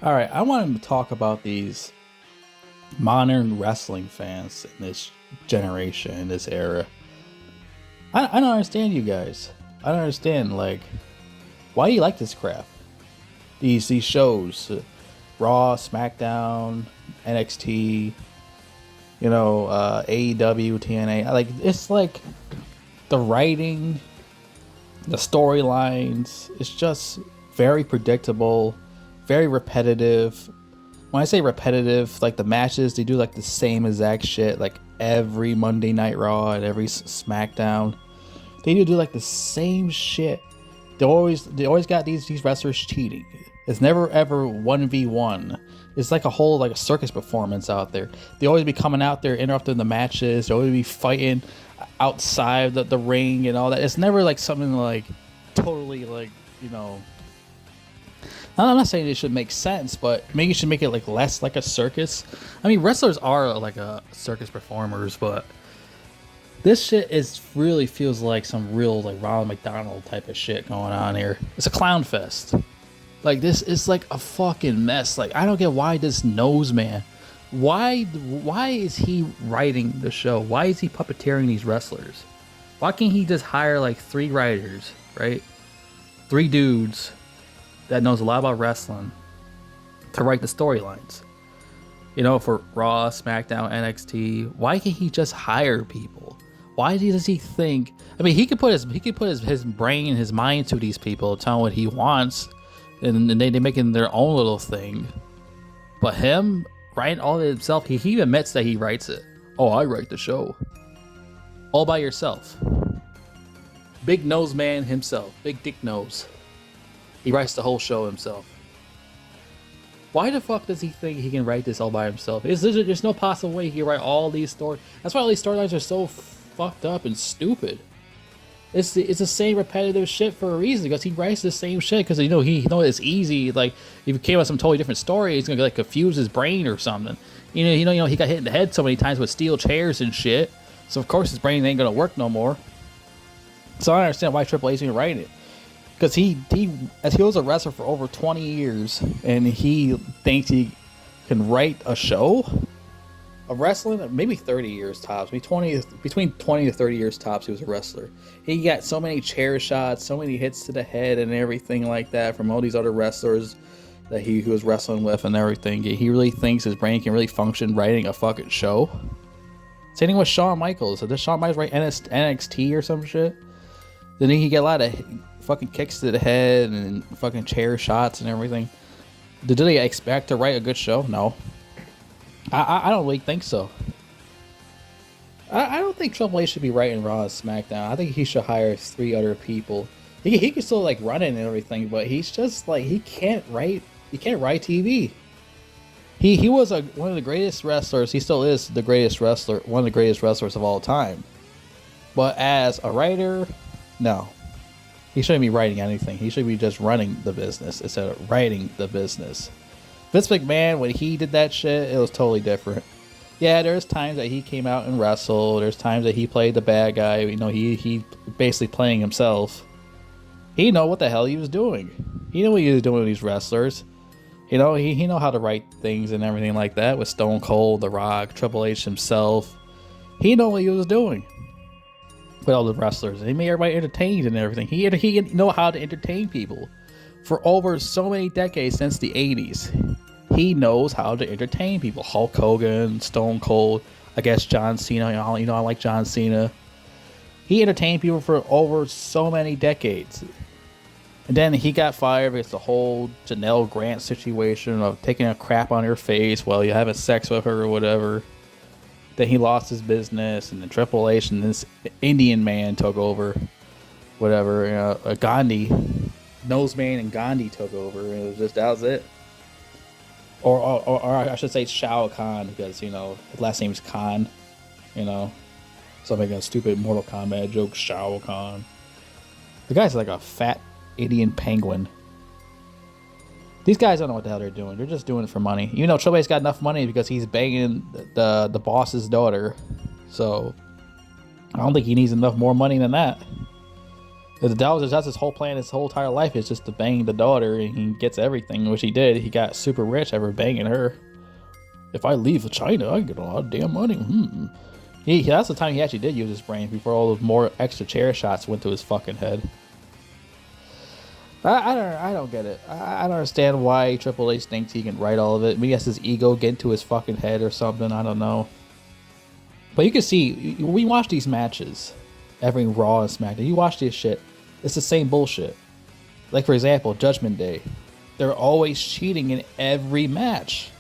All right, I wanted to talk about these modern wrestling fans in this generation, in this era. I don't understand you guys. I don't understand, like, why do you like this crap? These shows, Raw, SmackDown, NXT, AEW, TNA. Like, it's like the writing, the storylines. It's just very predictable, very repetitive. When I say repetitive, like the matches, they do like the same exact shit, like every Monday Night Raw and every SmackDown. They do like the same shit. They always got these wrestlers cheating. It's never ever 1v1. It's like a circus performance out there. They always be coming out there interrupting the matches. They always be fighting outside the ring and all that. It's never like something like totally like, I'm not saying it should make sense, but maybe you should make it like less like a circus. I mean, wrestlers are like a circus performers, but this shit really feels like some real like Ronald McDonald type of shit going on here. It's a clown fest. Like, this is like a fucking mess. Like, I don't get why this nose man. Why is he writing the show? Why is he puppeteering these wrestlers? Why can't he just hire like 3 writers, right? 3 dudes that knows a lot about wrestling to write the storylines. For Raw, SmackDown, NXT. Why can't he just hire people? Why does he think? I mean, he could put his brain and his mind to these people, tell him what he wants, and they making their own little thing. But him writing all of it himself, he even admits that he writes it. Oh, I write the show. All by yourself. Big nose man himself. Big dick nose. He writes the whole show himself. Why the fuck does he think he can write this all by himself? There's no possible way he can write all these stories. That's why all these storylines are so fucked up and stupid. It's the same repetitive shit for a reason, because he writes the same shit because he knows it's easy. Like, if he came up with some totally different story, he's gonna like confuse his brain or something. He got hit in the head so many times with steel chairs and shit. So of course his brain ain't gonna work no more. So I don't understand why Triple H's even writing it. Because he was a wrestler for over 20 years, and he thinks he can write a show of wrestling, maybe 30 years tops, between 20 to 30 years tops. He was a wrestler. He got so many chair shots, so many hits to the head, and everything like that from all these other wrestlers that he was wrestling with and everything. He really thinks his brain can really function writing a fucking show. Same thing with Shawn Michaels. Does Shawn Michaels write NXT or some shit? Then he get a lot of fucking kicks to the head and fucking chair shots and everything. Did they expect to write a good show? No. I don't really think so. I don't think Triple H should be writing Raw and SmackDown. I think he should hire 3 other people. He can still like run it and everything, but he's just like, he can't write TV. He was one of the greatest wrestlers. He still is the greatest wrestler, one of the greatest wrestlers of all time. But as a writer, no. He shouldn't be writing anything. He should be just running the business instead of writing the business. Vince McMahon, when he did that shit, it was totally different. Yeah, there's times that he came out and wrestled. There's times that he played the bad guy. He basically playing himself. He know what the hell he was doing. He knew what he was doing with these wrestlers. He know how to write things and everything like that with Stone Cold, The Rock, Triple H himself. He know what he was doing with all the wrestlers. He made everybody entertained and everything. He know how to entertain people for over so many decades since the 80s. He knows how to entertain people. Hulk Hogan, Stone Cold, I guess John Cena. I like John Cena. He entertained people for over so many decades. And then he got fired because the whole Janelle Grant situation of taking a crap on her face while you're having sex with her or whatever. Then he lost his business, and then Triple H and this Indian man took over. Whatever, Gandhi, Nose Man and Gandhi took over, and that was it. Or I should say Shao Kahn, because his last name is Khan. So I'm making a stupid Mortal Kombat joke. Shao Kahn. The guy's like a fat Indian penguin. These guys don't know what the hell they're doing. They're just doing it for money. Triple H's got enough money because he's banging the boss's daughter. So I don't think he needs enough more money than that. That's his whole plan. His whole entire life is just to bang the daughter, and he gets everything, which he did. He got super rich ever banging her. If I leave China, I get a lot of damn money. That's the time he actually did use his brain before all those more extra chair shots went to his fucking head. I don't get it. I don't understand why Triple H thinks he can write all of it. Maybe that's his ego get into his fucking head or something. I don't know. But you can see, we watch these matches, every Raw and SmackDown. You watch this shit, it's the same bullshit. Like, for example, Judgment Day. They're always cheating in every match.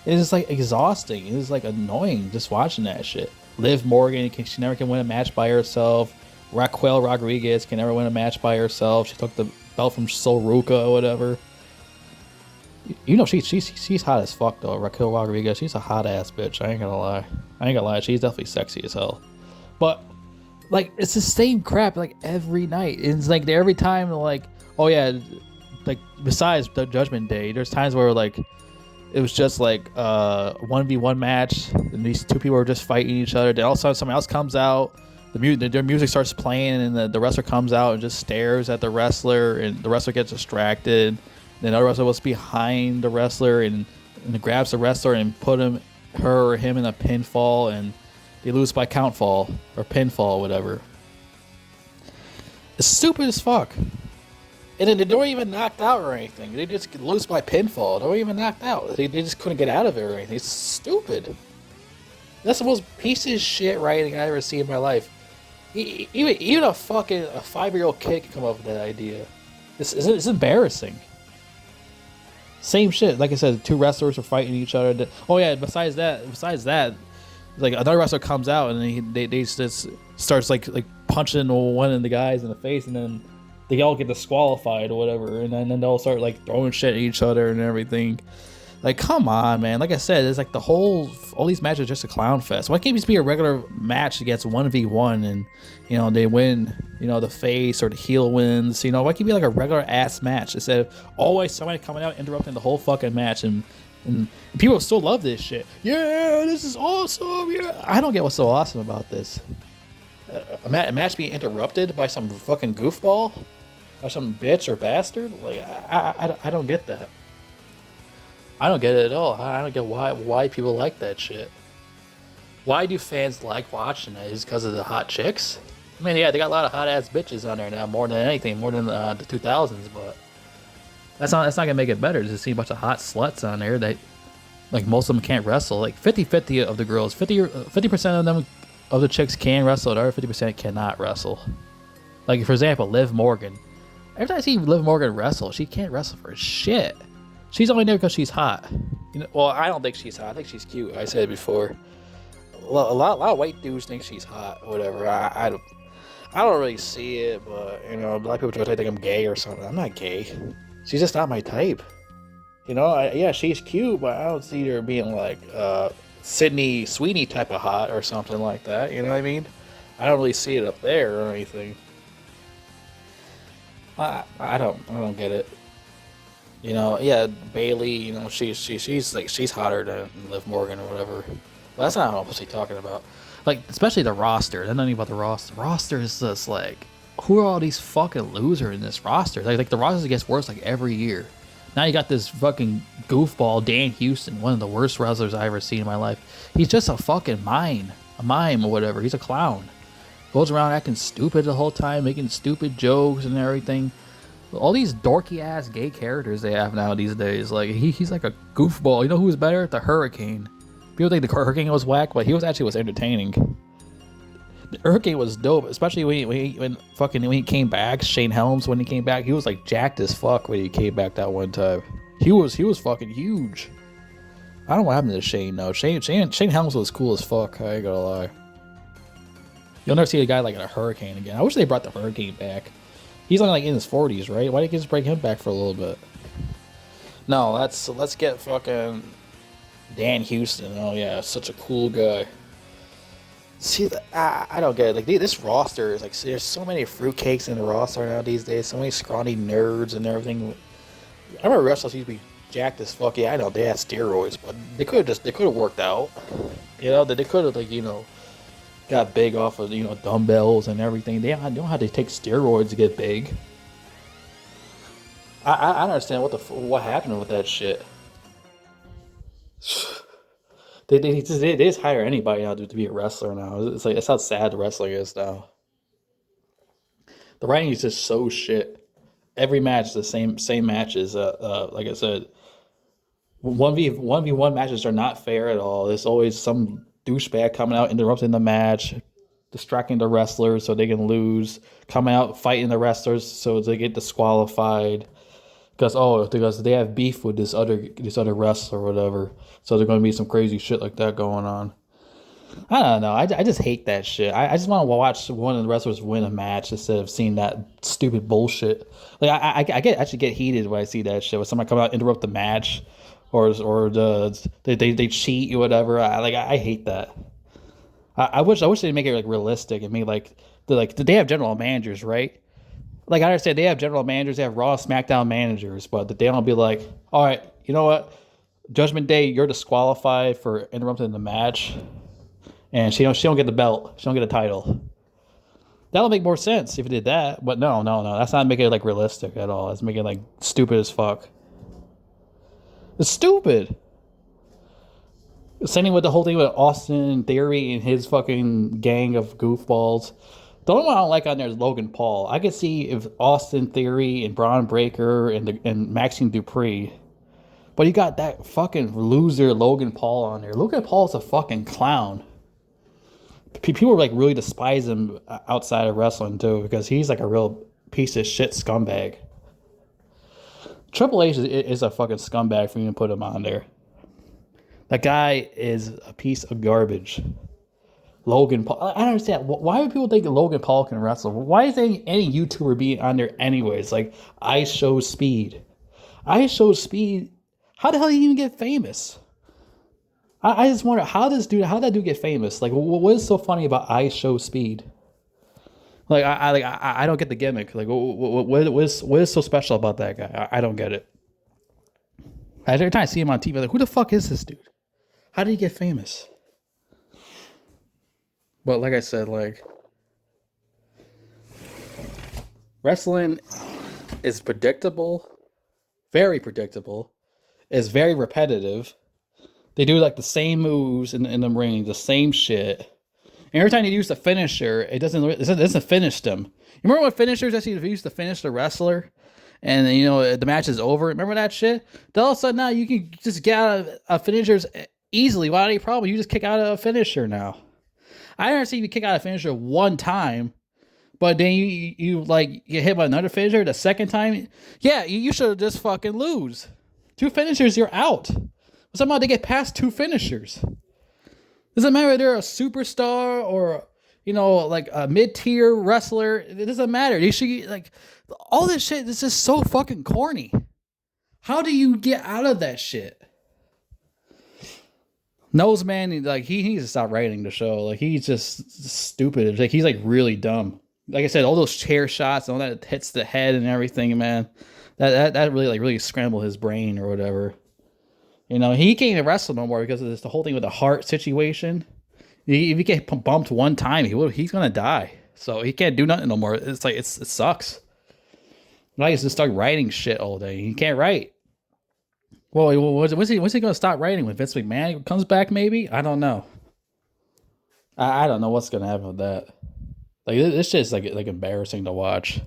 It's just like exhausting. It's like annoying just watching that shit. Liv Morgan, she never can win a match by herself. Raquel Rodriguez can never win a match by herself. She took the belt from Sol Ruca or whatever. You know, she's hot as fuck though. Raquel Rodriguez, she's a hot ass bitch. I ain't gonna lie. She's definitely sexy as hell. But like, it's the same crap like every night. It's like every time, like, oh yeah, like besides the Judgment Day, there's times where like it was just like 1v1 match, and these two people are just fighting each other. Then all of a sudden, someone else comes out. Their music starts playing, and the wrestler comes out and just stares at the wrestler, and the wrestler gets distracted. Then the other wrestler was behind the wrestler and grabs the wrestler and put her or him in a pinfall, and they lose by count fall or pinfall, whatever. It's stupid as fuck. And then they weren't even knocked out or anything. They just lose by pinfall. They weren't even knocked out. They just couldn't get out of it or anything. It's stupid. That's the most piece of shit writing I ever seen in my life. Even a 5-year-old kid can come up with that idea. It's embarrassing. Same shit. Like I said, two wrestlers are fighting each other. Oh yeah. Besides that, like another wrestler comes out and they just starts like punching one of the guys in the face, and then they all get disqualified or whatever, and then they'll start like throwing shit at each other and everything. Like, come on, man. Like I said, it's like all these matches are just a clown fest. Why can't it just be a regular match against 1v1 and, you know, they win, you know, the face or the heel wins, you know? Why can't it be like a regular ass match instead of always somebody coming out interrupting the whole fucking match, and people still love this shit. Yeah, this is awesome. Yeah. I don't get what's so awesome about this. A match being interrupted by some fucking goofball or some bitch or bastard? Like, I don't get that. I don't get it at all. I don't get why people like that shit. Why do fans like watching it? Is it because of the hot chicks? I mean, yeah, they got a lot of hot ass bitches on there now, more than anything, more than the 2000s. But that's not gonna make it better. To see a bunch of hot sluts on there that, like, most of them can't wrestle. Like 50-50 of the girls, 50% of them, of the chicks can wrestle, the other 50% cannot wrestle. Like, for example, Liv Morgan. Every time I see Liv Morgan wrestle, she can't wrestle for shit. She's only there because she's hot. You know, well, I don't think she's hot. I think she's cute. I said it before. A lot of white dudes think she's hot or whatever. I don't really see it, but, you know, a lot of people try to think I'm gay or something. I'm not gay. She's just not my type. You know, yeah, she's cute, but I don't see her being like Sydney Sweeney type of hot or something like that. You know what I mean? I don't really see it up there or anything. I don't get it. You know, yeah, Bailey, you know, she's hotter than Liv Morgan or whatever. But that's not what I'm mostly talking about. Like, especially the roster. They're not even about the roster. The roster is just like, who are all these fucking losers in this roster? Like the roster gets worse like every year. Now you got this fucking goofball, Dan Houston, one of the worst wrestlers I've ever seen in my life. He's just a fucking mime or whatever. He's a clown. Goes around acting stupid the whole time, making stupid jokes and everything. All these dorky ass gay characters they have now these days. Like, he's like a goofball. You know who was better? The Hurricane. People think the Hurricane was whack, but he was entertaining. The Hurricane was dope, especially when he came back. Shane Helms, when he came back, he was like jacked as fuck when he came back that one time. He was fucking huge. I don't know what happened to Shane though. Shane Helms was cool as fuck. I ain't gonna lie. You'll never see a guy like a Hurricane again. I wish they brought the Hurricane back. He's only like in his 40s, right? Why didn't you just bring him back for a little bit? No, let's get fucking Dan Houston. Oh yeah, such a cool guy. See, I don't get it. Like, this roster is like, there's so many fruitcakes in the roster now these days. So many scrawny nerds and everything. I remember wrestlers used to be jacked as fuck. Yeah, I know they had steroids, but they could have worked out. You know, that they could have, like, you know, got big off of dumbbells and everything. They don't know how to take steroids to get big. I don't understand what happened with that shit. They just hire anybody now to be a wrestler now. It's like that's how sad the wrestling is now. The writing is just so shit. Every match, the same matches. Like I said, one v one matches are not fair at all. There's always some douchebag coming out interrupting the match, distracting the wrestlers so they can lose. Coming out fighting the wrestlers so they get disqualified because they have beef with this other wrestler or whatever. So there's going to be some crazy shit like that going on. I don't know. I just hate that shit. I just want to watch one of the wrestlers win a match instead of seeing that stupid bullshit. Like I actually get heated when I see that shit. When somebody come out and interrupt the match, they cheat or whatever. I hate that. I wish they'd make it like realistic and make they have general managers, right? Like I understand they have general managers, they have Raw, SmackDown managers, but they don't be like, all right, you know what? Judgment Day, you're disqualified for interrupting the match, and she don't get the belt, she don't get a title. That'll make more sense if it did that, but no, that's not making it like realistic at all. It's making it like stupid as fuck. It's stupid. Same thing with the whole thing with Austin Theory and his fucking gang of goofballs. The only one I don't like on there is Logan Paul. I could see if Austin Theory and Braun Breaker and Maxine Dupree. But you got that fucking loser Logan Paul on there. Logan Paul's a fucking clown. People like really despise him outside of wrestling too because he's like a real piece of shit scumbag. Triple H is a fucking scumbag for you to put him on there. That guy is a piece of garbage. Logan Paul. I don't understand. Why do people think Logan Paul can wrestle? Why is any YouTuber being on there anyways? Like, I Show Speed. I Show Speed. How the hell did he even get famous? I just wonder, how that dude get famous? Like, what is so funny about I Show Speed? Like, I don't get the gimmick. Like, what is so special about that guy? I don't get it. Every time I see him on TV, like, who the fuck is this dude? How did he get famous? But like I said, like, wrestling is predictable, very predictable. It's very repetitive. They do like the same moves in the ring, the same shit. And every time they use the finisher, it doesn't finish them. You remember when finishers actually used to finish the wrestler? And the match is over. Remember that shit? Then all of a sudden now you can just get out of finishers easily without any problem. You just kick out of a finisher now. I never see you kick out a finisher one time, but then you get hit by another finisher the second time. Yeah, you should just fucking lose. 2 finishers, you're out. Somehow they get past 2 finishers. Doesn't matter if they're a superstar or like a mid-tier wrestler. It doesn't matter. They should like all this shit is just so fucking corny. How do you get out of that shit? Noseman, like he needs to stop writing the show. Like he's just stupid. Like he's like really dumb. Like I said, all those chair shots and all that hits the head and everything, man. That really scrambled his brain or whatever. He can't even wrestle no more because of this the whole thing with the heart situation. If he get bumped one time, he's gonna die. So he can't do nothing no more. It's like it sucks. Now he's just stuck writing shit all day. He can't write. Well, when's he gonna stop writing? When Vince McMahon comes back, maybe? I don't know. I don't know what's gonna happen with that. Like this shit's like embarrassing to watch.